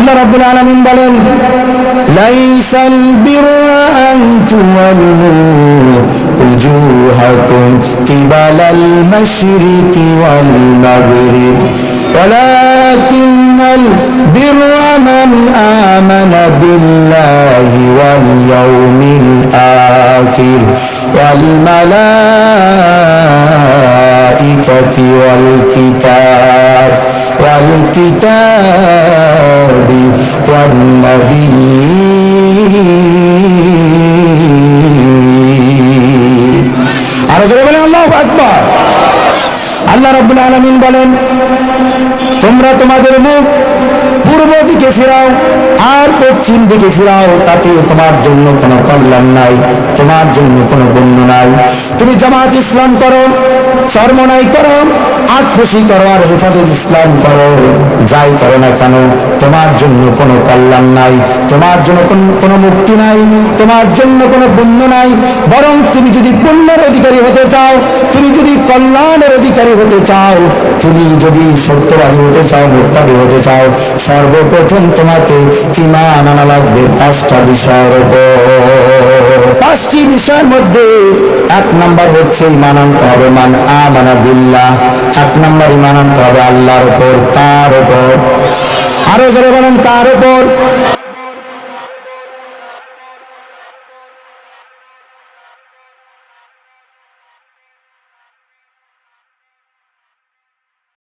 আল্লাহ রাব্বুল আলামিন বলেন, লাইসাল বিররা আন তুওয়াল্লু উজুহাকুম কিবালাল মাশরিকি ওয়াল মাগরিব ওয়ালাকিন্নাল বিররা মান আমানা বিল্লাহি ওয়াল ইয়াউমিল আখির ওয়াল মালাইকাতি ওয়াল কিতাব والكتاب والنبيين আর জোরে বলেন আল্লাহু আকবার। আল্লাহ রাব্বুল আলামিন বলেন, তোমরা তোমাদের মুখ পূর্ব দিকে ফিরাও আর পশ্চিম দিকে ফিরাও, তাতে তোমার জন্য কোনো কল্যাণ নাই, তোমার জন্য কোনো পুণ্য নাই। তুমি জামাত ইসলাম করো, চরমনাই করো, আটপশি করো আর হেফাজত ইসলাম করো, যাই করো না কেন তোমার জন্য কোনো কল্যাণ নাই, তোমার জন্য কোনো মুক্তি নাই, তোমার জন্য কোনো পুণ্য নাই। বরং তুমি যদি পুণ্যের অধিকারী হতে চাও, তুমি যদি কল্যাণের অধিকারী হতে চাও, তুমি যদি সত্যবাদী হতে চাও, মুত্তাকি হতে চাও, সর্বপ্রথম তোমাকে ঈমান আনা লাগবে 5টা বিষয়ের উপর। 5টি বিষয়ের মধ্যে 1 নাম্বার হচ্ছে ঈমান আনতে হবে মান আমানা বিল্লাহ। 1 নাম্বার ঈমান আনতে হবে আল্লাহর উপর, তার উপর। আরো জোরে বলেন, তার উপর।